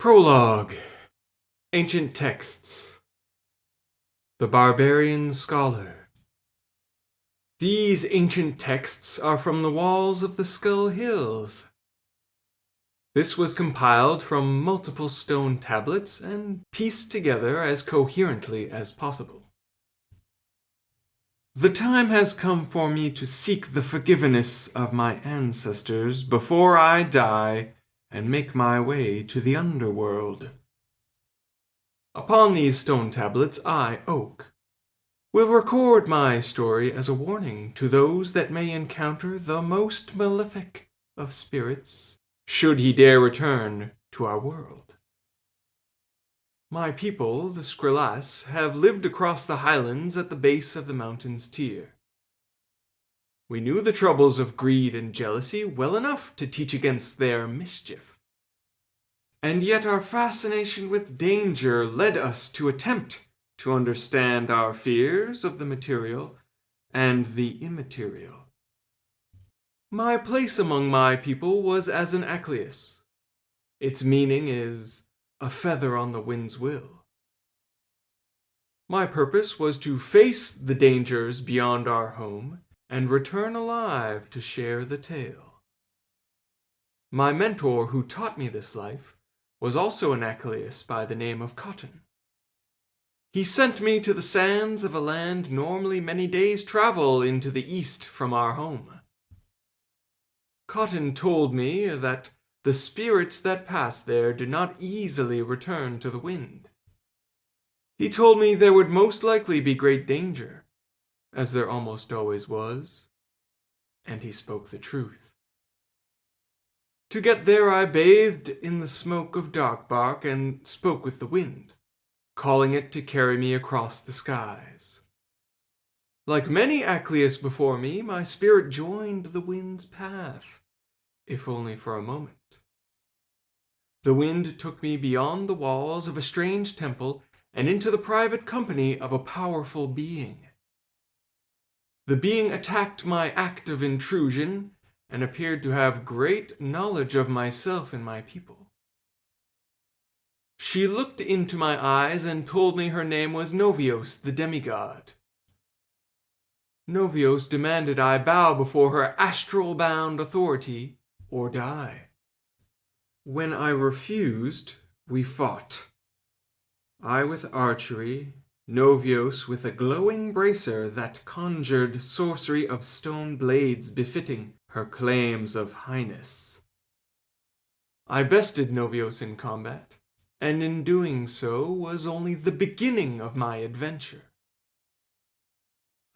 Prologue. Ancient Texts. The Barbarian Scholar. These ancient texts are from the walls of the Skull Hills. This was compiled from multiple stone tablets and pieced together as coherently as possible. The time has come for me to seek the forgiveness of my ancestors before I die and make my way to the underworld. Upon these stone tablets I, Oak, will record my story as a warning to those that may encounter the most malefic of spirits, should he dare return to our world. My people, the Skrillas, have lived across the highlands at the base of the mountain's tier. We knew the troubles of greed and jealousy well enough to teach against their mischief. And yet our fascination with danger led us to attempt to understand our fears of the material and the immaterial. My place among my people was as an Acleus. Its meaning is a feather on the wind's will. My purpose was to face the dangers beyond our home and return alive to share the tale. My mentor who taught me this life was also an Acleus by the name of Cotton. He sent me to the sands of a land normally many days' travel into the east from our home. Cotton told me that the spirits that pass there do not easily return to the wind. He told me there would most likely be great danger, as there almost always was, and he spoke the truth. To get there I bathed in the smoke of dark bark and spoke with the wind, calling it to carry me across the skies. Like many Acleus before me, my spirit joined the wind's path, if only for a moment. The wind took me beyond the walls of a strange temple and into the private company of a powerful being. The being attacked my act of intrusion and appeared to have great knowledge of myself and my people. She looked into my eyes and told me her name was Novios, the demigod. Novios demanded I bow before her astral-bound authority or die. When I refused, we fought. I with archery, Novios with a glowing bracer that conjured sorcery of stone blades befitting her claims of highness. I bested Novios in combat, and in doing so was only the beginning of my adventure.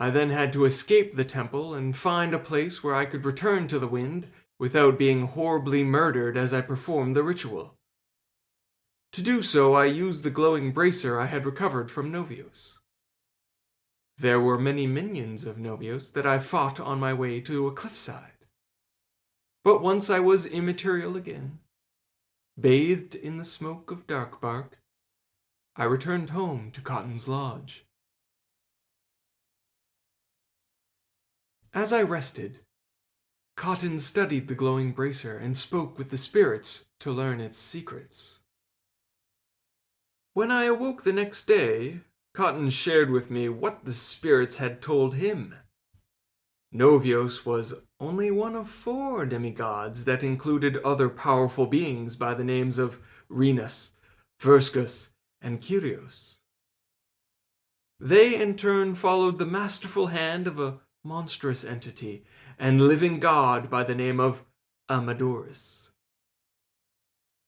I then had to escape the temple and find a place where I could return to the wind without being horribly murdered as I performed the ritual. To do so, I used the glowing bracer I had recovered from Novios. There were many minions of Novios that I fought on my way to a cliffside. But once I was immaterial again, bathed in the smoke of dark bark, I returned home to Cotton's lodge. As I rested, Cotton studied the glowing bracer and spoke with the spirits to learn its secrets. When I awoke the next day, Cotton shared with me what the spirits had told him. Novios was only one of 4 demigods that included other powerful beings by the names of Renus, Verscus, and Kyrios. They in turn followed the masterful hand of a monstrous entity and living god by the name of Amadorus.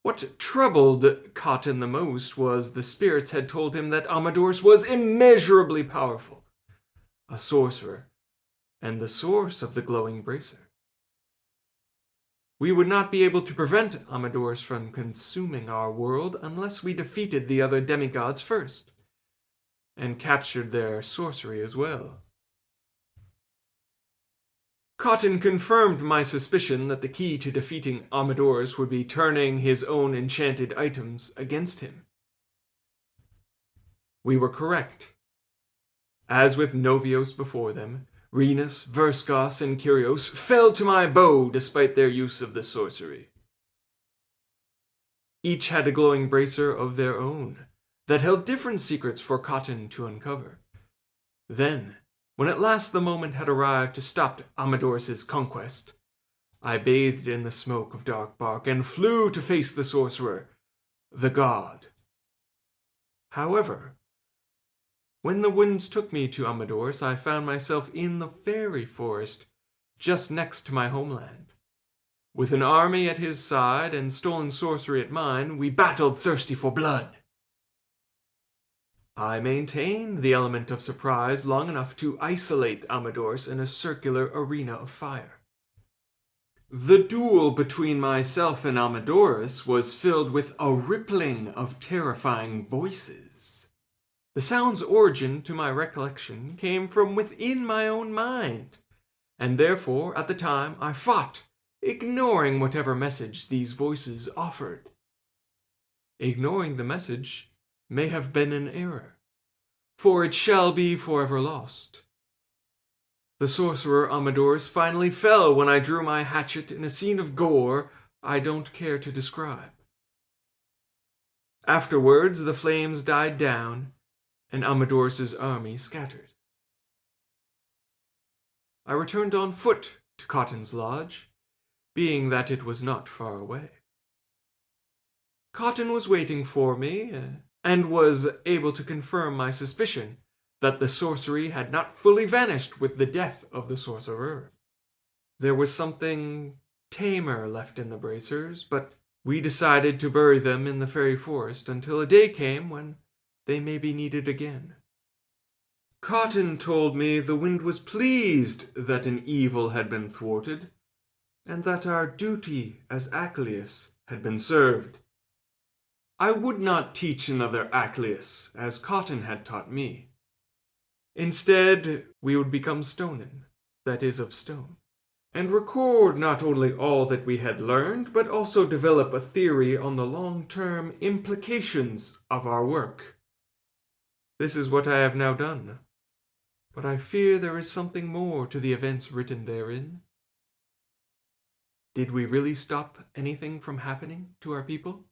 What troubled Cotton the most was the spirits had told him that Amadorus was immeasurably powerful, a sorcerer, and the source of the glowing bracer. We would not be able to prevent Amadorus from consuming our world unless we defeated the other demigods first, and captured their sorcery as well. Cotton confirmed my suspicion that the key to defeating Amadorus would be turning his own enchanted items against him. We were correct. As with Novios before them, Renus, Verscos, and Kyrios fell to my bow despite their use of the sorcery. Each had a glowing bracer of their own that held different secrets for Cotton to uncover. Then, when at last the moment had arrived to stop Amador's conquest, I bathed in the smoke of dark bark and flew to face the sorcerer, the god. However, when the winds took me to Amador's, I found myself in the fairy forest just next to my homeland. With an army at his side and stolen sorcery at mine, we battled thirsty for blood. I maintained the element of surprise long enough to isolate Amador's in a circular arena of fire. The duel between myself and Amadorus was filled with a rippling of terrifying voices. The sound's origin, to my recollection, came from within my own mind, and therefore, at the time, I fought, ignoring whatever message these voices offered. Ignoring the message may have been an error, for it shall be forever lost. The sorcerer Amadorus finally fell when I drew my hatchet in a scene of gore I don't care to describe. Afterwards, the flames died down, and Amadorus's army scattered. I returned on foot to Cotton's lodge, being that it was not far away. Cotton was waiting for me, and was able to confirm my suspicion that the sorcery had not fully vanished with the death of the sorcerer. There was something tamer left in the bracers, but we decided to bury them in the fairy forest until a day came when they may be needed again. Cotton told me the wind was pleased that an evil had been thwarted, and that our duty as Acleus had been served. I would not teach another Acleus, as Cotton had taught me. Instead, we would become stonen, that is of stone, and record not only all that we had learned, but also develop a theory on the long-term implications of our work. This is what I have now done, but I fear there is something more to the events written therein. Did we really stop anything from happening to our people?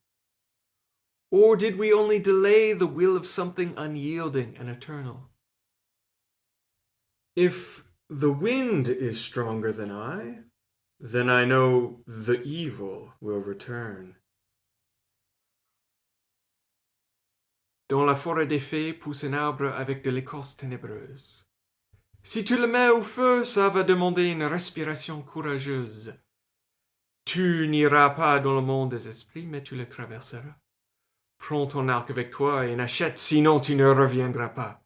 Or did we only delay the will of something unyielding and eternal? If the wind is stronger than I, then I know the evil will return. Dans la forêt des fées pousse un arbre avec de l'écorce ténébreuse. Si tu le mets au feu, ça va demander une respiration courageuse. Tu n'iras pas dans le monde des esprits, mais tu le traverseras. Prends ton arc avec toi et n'achète, sinon tu ne reviendras pas.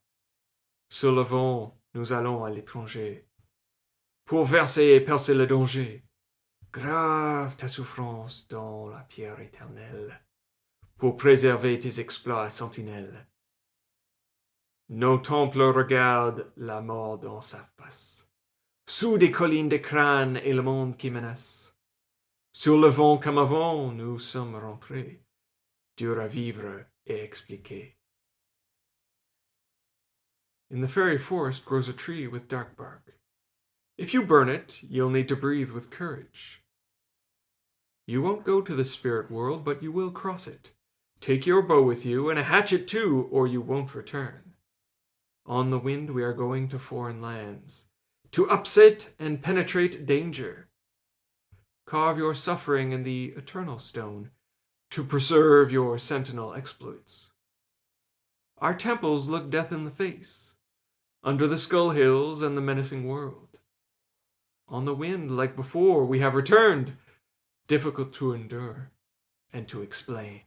Sur le vent, nous allons à l'étranger, pour verser et percer le danger. Grave ta souffrance dans la pierre éternelle, pour préserver tes exploits sentinelles. Nos temples regardent la mort dans sa face, sous des collines de crâne et le monde qui menace. Sur le vent comme avant, nous sommes rentrés, dur à vivre et expliquer. In the fairy forest grows a tree with dark bark. If you burn it, you'll need to breathe with courage. You won't go to the spirit world, but you will cross it. Take your bow with you, and a hatchet too, or you won't return. On the wind we are going to foreign lands, to upset and penetrate danger. Carve your suffering in the eternal stone, to preserve your sentinel exploits. Our temples look death in the face, under the skull hills and the menacing world. On the wind, like before, we have returned, difficult to endure and to explain.